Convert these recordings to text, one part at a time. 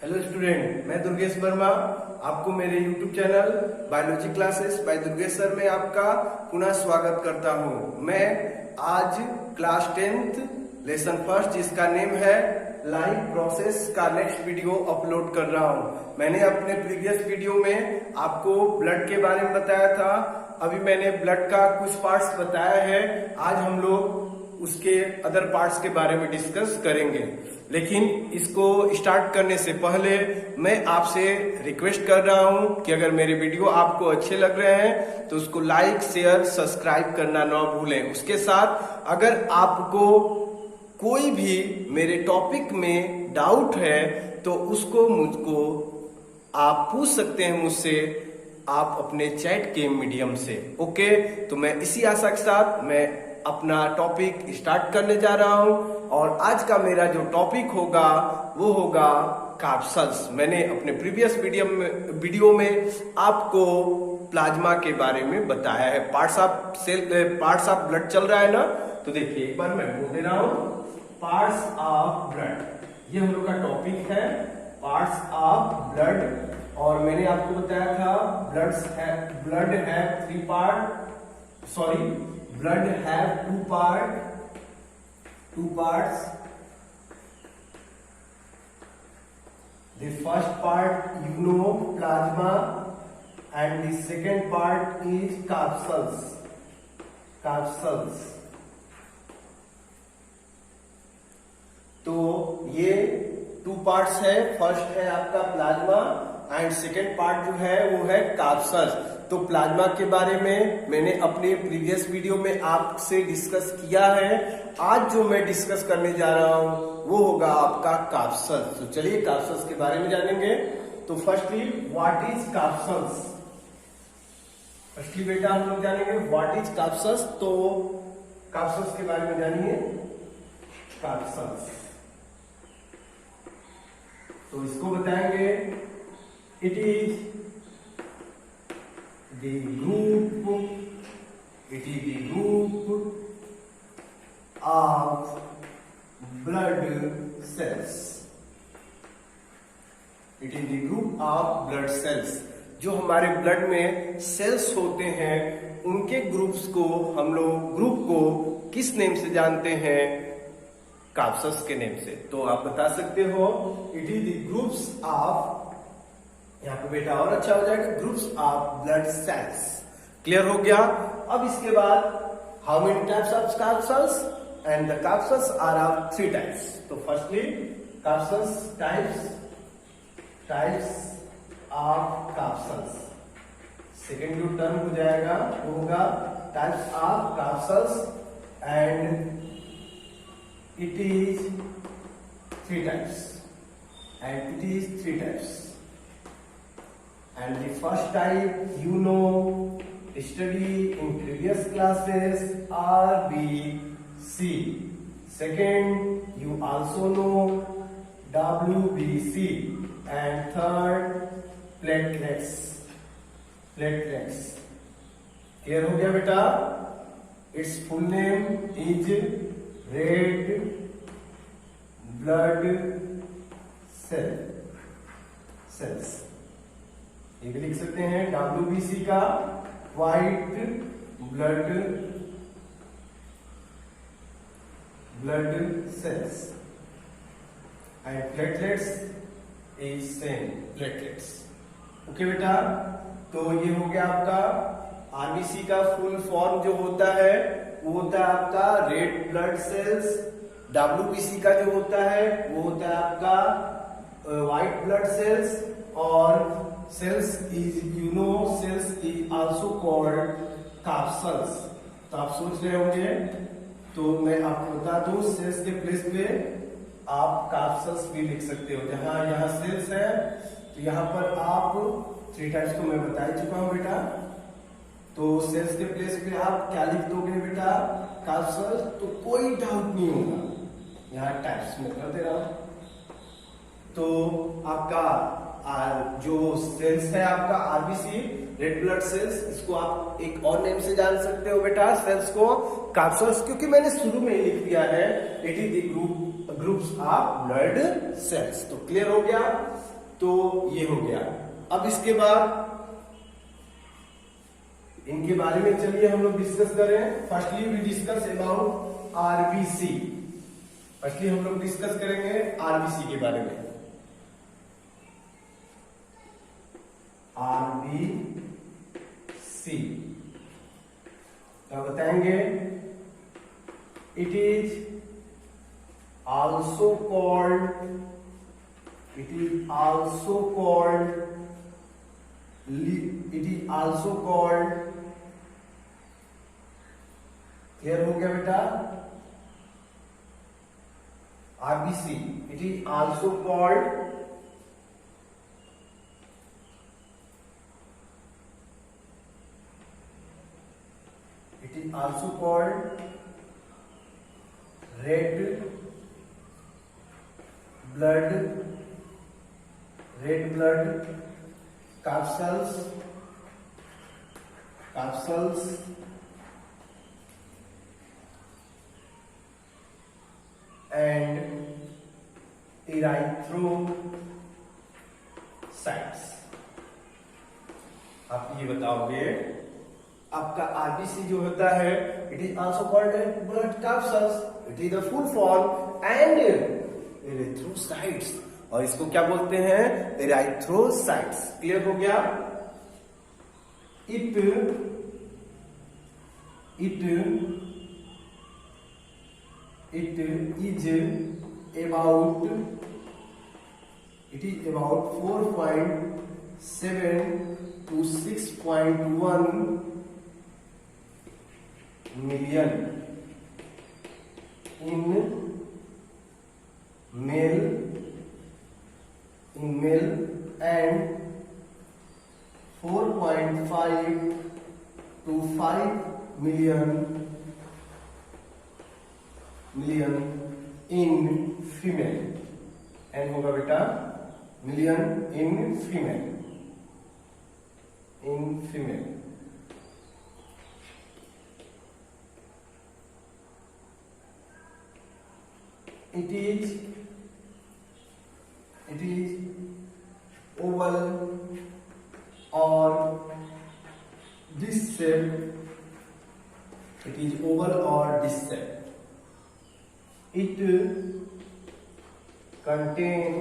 Hello student, मैं दुर्गेश वर्मा आपको मेरे YouTube channel biology classes bye Durgesh sir में आपका पुनः स्वागत करता हूं। मैं आज क्लास 10th लेसन फर्स्ट जिसका नेम है लाइफ प्रोसेस का नेक्स्ट वीडियो अपलोड कर रहा हूं। मैंने अपने प्रीवियस वीडियो में आपको ब्लड के बारे में बताया था। अभी मैंने ब्लड का कुछ पार्ट्स बताया है। आज हम लोग उसके अदर पार्ट्स के बारे में डिस्कस करेंगे, लेकिन इसको स्टार्ट करने से पहले मैं आपसे रिक्वेस्ट कर रहा हूं कि अगर मेरे वीडियो आपको अच्छे लग रहे हैं तो उसको लाइक शेयर सब्सक्राइब करना ना भूलें। उसके साथ अगर आपको कोई भी मेरे टॉपिक में डाउट है तो उसको मुझको आप पूछ सकते हैं मुझसे, आप अपने चैट के मीडियम से। ओके, तो मैं इसी आशा के साथ मैं अपना टॉपिक स्टार्ट करने जा रहा हूं और आज का मेरा जो टॉपिक होगा वो होगा कैप्सल्स। मैंने अपने प्रीवियस वीडियो में आपको प्लाज्मा के बारे में बताया है। पार्ट्स ऑफ ब्लड चल रहा है ना, तो देखिए एक बार मैं बोल दे रहा हूं, पार्ट्स ऑफ ब्लड, ये हम लोग का टॉपिक है पार्ट्स ऑफ ब्लड। और मैंने आपको बताया था ब्लड है three part, sorry blood have two parts. The first part plasma and the second part is capsules. तो ये टू पार्ट्स है। फर्स्ट है आपका प्लाज्मा एंड सेकेंड पार्ट जो है वो है कैप्सल्स। तो प्लाज्मा के बारे में मैंने अपने प्रीवियस वीडियो में आपसे डिस्कस किया है। आज जो मैं डिस्कस करने जा रहा हूं वो होगा आपका कैप्सल्स। तो चलिए कैप्सल्स के बारे में जानेंगे। तो फर्स्टली व्हाट इज कैप्सल्स। फर्स्टली बेटा हम लोग जानेंगे व्हाट इज कैप्सल्स। तो कैप्सल्स के बारे में जानिए। कैप्सल्स तो इसको बताएंगे, it is the group of blood cells. It is the group of blood cells. जो हमारे ब्लड में सेल्स होते हैं उनके ग्रुप को किस नेम से जानते हैं? कैप्सल्स के नेम से। तो आप बता सकते हो it is the groups of, यहाँ पे बेटा और अच्छा हो जाएगा, groups of blood cells. Clear हो गया। अब इसके बाद how many types of corpuscles, and the corpuscles are of three types. तो firstly corpuscles types of corpuscles. Second जो टर्म हो जाएगा वो होगा types of corpuscles and it is three types and the first type study in previous classes RBC. Second you also know WBC and third platelets. Clear हो गया बेटा। its full name is red blood cells। ये भी लिख सकते हैं WBC का white blood cells and platelets is same platelets. Okay बेटा, तो ये हो गया आपका आरबीसी का फुल फॉर्म जो होता है वो होता है आपका रेड ब्लड सेल्स। WBC का जो होता है वो होता है आपका व्हाइट ब्लड सेल्स। और cells is also called capsules। तो आप सोच रहे होंगे, तो मैं आपको बता दूं सेल्स के प्लेस पे आप कैप्सल्स भी लिख सकते हो। जहां यहाँ सेल्स है तो यहाँ पर आप थ्री टाइप्स को मैं बता ही चुका हूं बेटा। तो सेल्स के प्लेस पे आप क्या लिख दोगे बेटा? कैप्सल्स। तो कोई डाउट नहीं होगा, यहाँ टाइप्स में कर दे रहा हूं। तो आपका जो सेल्स है आपका आरबीसी रेड ब्लड सेल्स, इसको आप एक और नेम से जान सकते हो बेटा सेल्स को, कैप्सल्स, क्योंकि मैंने शुरू में ही लिख दिया है it is the groups of blood sales. तो क्लियर हो गया। तो ये हो गया। अब इसके बाद इनके बारे में चलिए हम लोग डिस्कस करें। Firstly we discuss about RBC. Firstly हम लोग डिस्कस करेंगे आरबीसी के बारे में। आरबीसी क्या बताएंगे? It is also called it is also called clear हो गया बेटा? RBC it is also called red blood capsules and erythrocytes। आप ये बताओगे आपका आरबीसी जो होता है, it is also called blood capsules, it is the full form, and erythrocytes, और इसको क्या बोलते हैं? एरिथ्रोसाइट्स। क्लियर हो गया? It is about 4.7 to 6.1 million in male and 4.5 to 5 million in female। N होगा बेटा million in female. It is oval or disc shape. It is oval or disc shape. It contain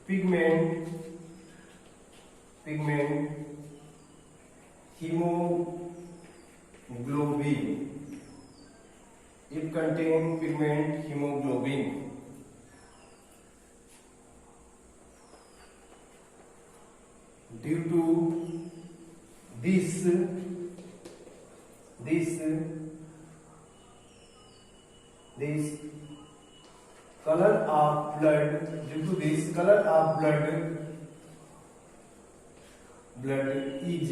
pigment hemoglobin. It contain pigment hemoglobin. Due to this color of blood, due to this color of blood is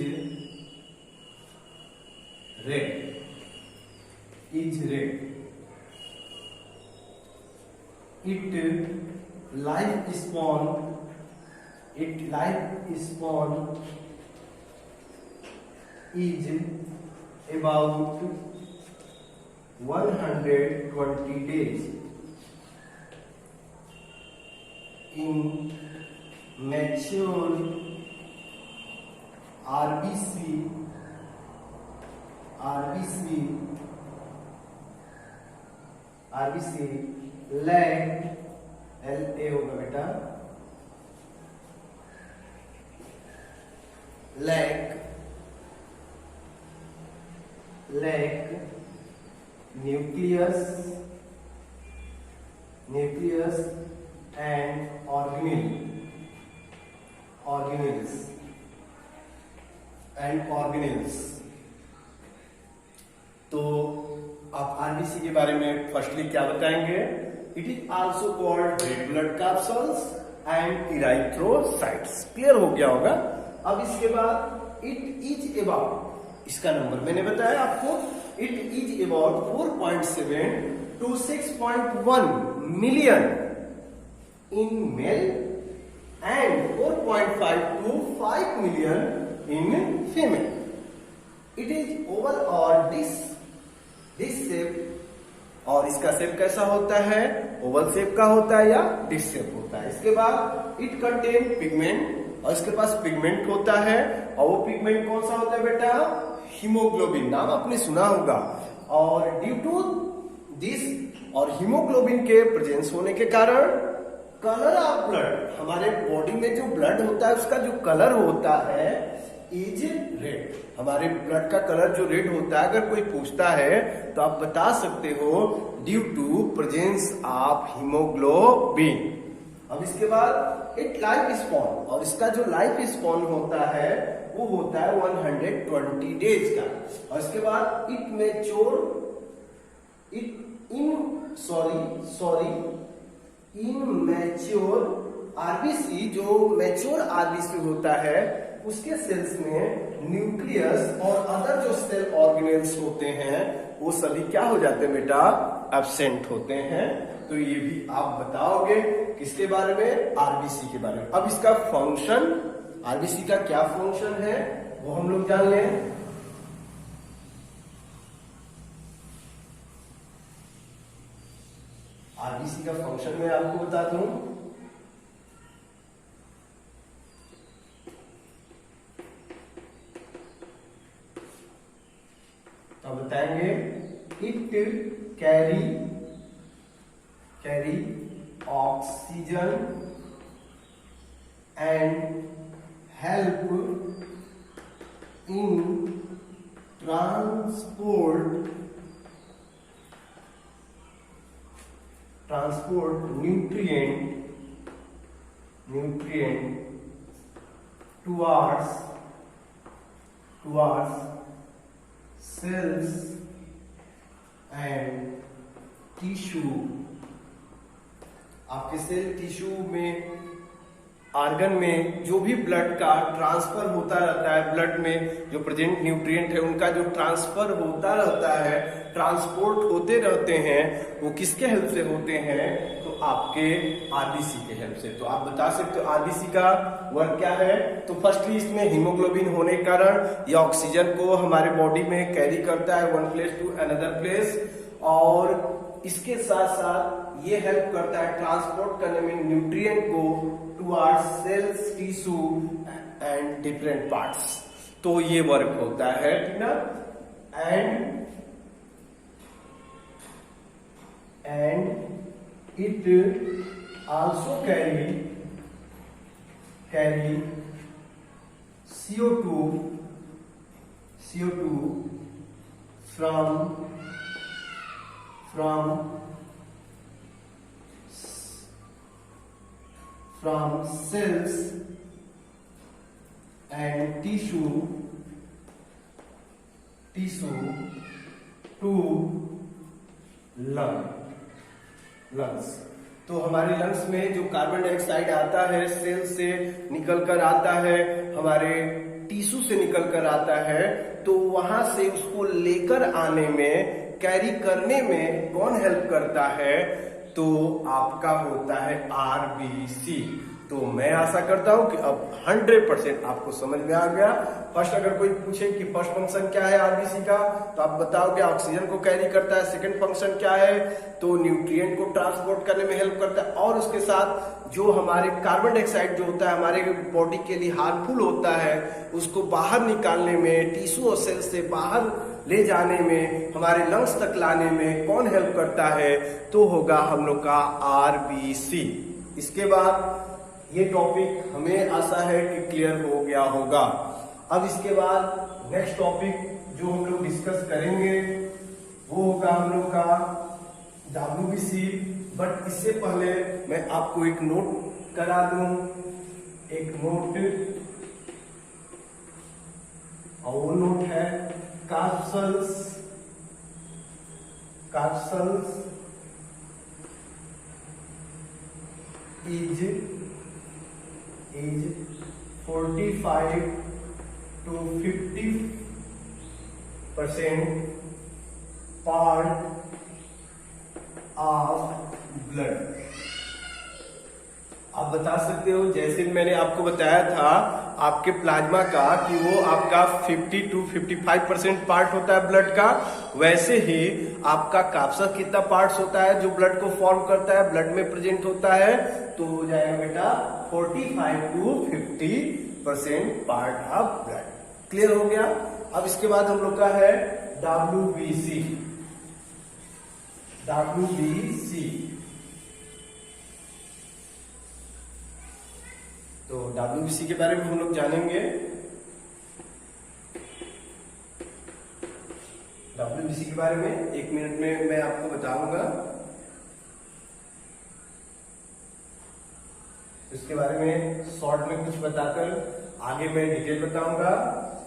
red. It lifespan is about 120 days. In mature RBC lack LA होगा बेटा, lack nucleus and organelles। तो आप RBC के बारे में firstly क्या बताएंगे? It is also called red blood corpuscles and erythrocytes. Clear हो गया होगा? अब इसके बाद इट इज अबाउट, इसका नंबर मैंने बताया आपको, it is about 4.7 to 6.1 million in male and 4.5 to 5 million in female. It is oval or disc shape, और इसका शेप कैसा होता है? ओवल शेप का होता है या डिस्क शेप होता है। इसके बाद इट कंटेन पिगमेंट, और इसके पास पिगमेंट होता है, और वो पिगमेंट कौन सा होता है बेटा, हीमोग्लोबिन, नाम आपने सुना होगा। और ड्यू टू दिस और हीमोग्लोबिन के प्रेजेंस होने के कारण कलर ऑफ ब्लड, हमारे बॉडी में जो ब्लड होता है उसका जो कलर होता है इज रेड। हमारे ब्लड का कलर जो रेड होता है, अगर कोई पूछता है तो आप बता सकते हो due to presence of haemoglobin. अब इसके बाद इट लाइफ स्पॉन, और इसका जो लाइफ स्पॉन होता है वो होता है 120 डेज का। और इसके बाद इट मैच्योर इनमैच्योर आरबीसी, जो मैच्योर आरबीसी होता है उसके सेल्स में न्यूक्लियस और अदर जो सेल ऑर्गेनेल्स होते हैं वो सभी क्या हो जाते हैं बेटा, एब्सेंट होते हैं। तो ये भी आप बताओगे किसके बारे में, आरबीसी के बारे में। अब इसका फंक्शन, आरबीसी का क्या फंक्शन है वो हम लोग जान लें। आरबीसी का फंक्शन मैं आपको बता दूं। तो बताएंगे it carry oxygen and help in transport nutrient towards cells and tissue। आपके सेल टिश्यू में, आर्गन में जो भी ब्लड का ट्रांसफर होता रहता है, ब्लड में जो प्रेजेंट न्यूट्रिएंट है उनका जो ट्रांसफर होता रहता है, ट्रांसपोर्ट होते रहते हैं, वो किसके हेल्प से होते हैं, तो आपके आरबीसी के हेल्प से। तो आप बता सकते हो आरबीसी का वर्क क्या है। तो फर्स्टली इसमें हीमोग्लोबिन होने के कारण ये ऑक्सीजन को हमारे बॉडी में कैरी करता है one place to another place, और इसके साथ साथ ये हेल्प करता है ट्रांसपोर्ट करने में न्यूट्रिएंट को towards cells, tissue and different parts. तो ये वर्क होता है, ठीक ना। And it also carry CO2 from cells and tissue to lungs। तो हमारे लंग्स में जो कार्बन डाइऑक्साइड आता है सेल से निकल कर आता है, हमारे टिश्यू से निकल कर आता है, तो वहां से उसको लेकर आने में, कैरी करने में कौन हेल्प करता है, तो आपका होता है आरबीसी। तो मैं आशा करता हूं कि अब 100% आपको समझ में आ गया। फर्स्ट अगर कोई पूछे कि फर्स्ट फंक्शन क्या है आरबीसी का, तो आप बताओगे ऑक्सीजन को कैरी करता है। सेकंड फंक्शन क्या है, तो न्यूट्रिएंट को ट्रांसपोर्ट करने में हेल्प करता है, और उसके साथ जो हमारे कार्बन डाइऑक्साइड जो होता है हमारे बॉडी के लिए हार्मफुल होता है उसको बाहर निकालने में, टिश्यू और सेल से बाहर ले जाने में, हमारे लंग्स तक लाने में कौन हेल्प करता है, तो होगा हम लोग का आरबीसी। इसके बाद ये टॉपिक हमें आशा है कि क्लियर हो गया होगा। अब इसके बाद नेक्स्ट टॉपिक जो हम लोग डिस्कस करेंगे वो होगा हम लोग का WBC। बट इससे पहले मैं आपको एक नोट करा दूं, एक नोट, और वो नोट है carpals is 45 to 50% part of blood। आप बता सकते हो, जैसे मैंने आपको बताया था आपके प्लाज्मा का कि वो आपका 50 to 55% पार्ट होता है ब्लड का, वैसे ही आपका काप्सा कितना पार्ट्स होता है जो ब्लड को फॉर्म करता है, ब्लड में प्रेजेंट होता है, तो हो जाएगा बेटा 45 to 50% part of blood. Clear हो गया। अब इसके बाद हम लोग का है WBC। तो WBC के बारे में हम लोग जानेंगे। WBC के बारे में 1 मिनट में मैं आपको बताऊंगा। इसके बारे में शॉर्ट में कुछ बताकर आगे मैं डिटेल बताऊंगा,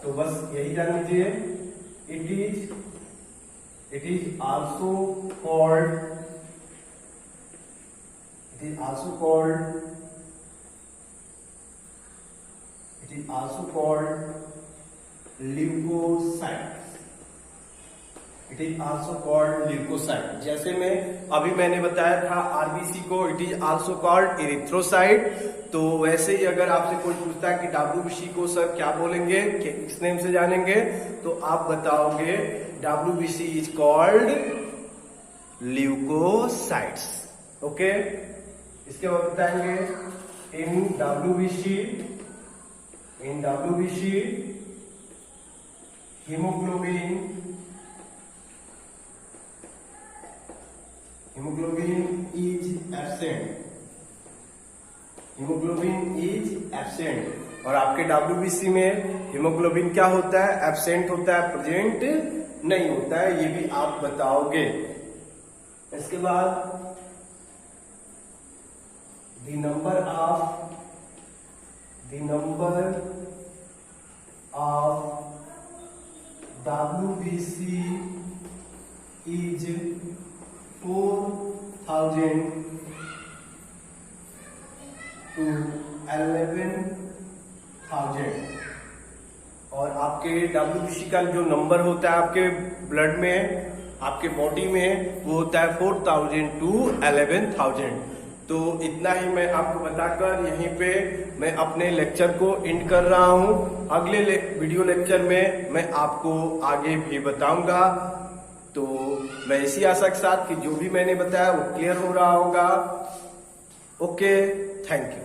तो बस यही जान लीजिए। It is also called leukocyte. जैसे मैं अभी मैंने बताया था आरबीसी को it is also called erythrocyte, तो वैसे ही अगर आपसे कोई पूछता है कि WBC को सर क्या बोलेंगे, किस नेम से जानेंगे, तो आप बताओगे WBC is called leukocytes. Okay, इसके बाद बताएंगे इन WBC hemoglobin is absent। और आपके WBC में हीमोग्लोबिन क्या होता है, एब्सेंट होता है, प्रेजेंट नहीं होता है, ये भी आप बताओगे। इसके बाद the number of WBC is 4,000 to 11,000। और आपके WBC का जो नंबर होता है आपके ब्लड में, आपके बॉडी में, वो होता है 4,000 to 11,000। तो इतना ही मैं आपको बताकर यहीं पे मैं अपने लेक्चर को एंड कर रहा हूं। अगले वीडियो लेक्चर में मैं आपको आगे भी बताऊंगा। तो मैं इसी आशा के साथ कि जो भी मैंने बताया वो क्लियर हो रहा होगा। Okay, thank you.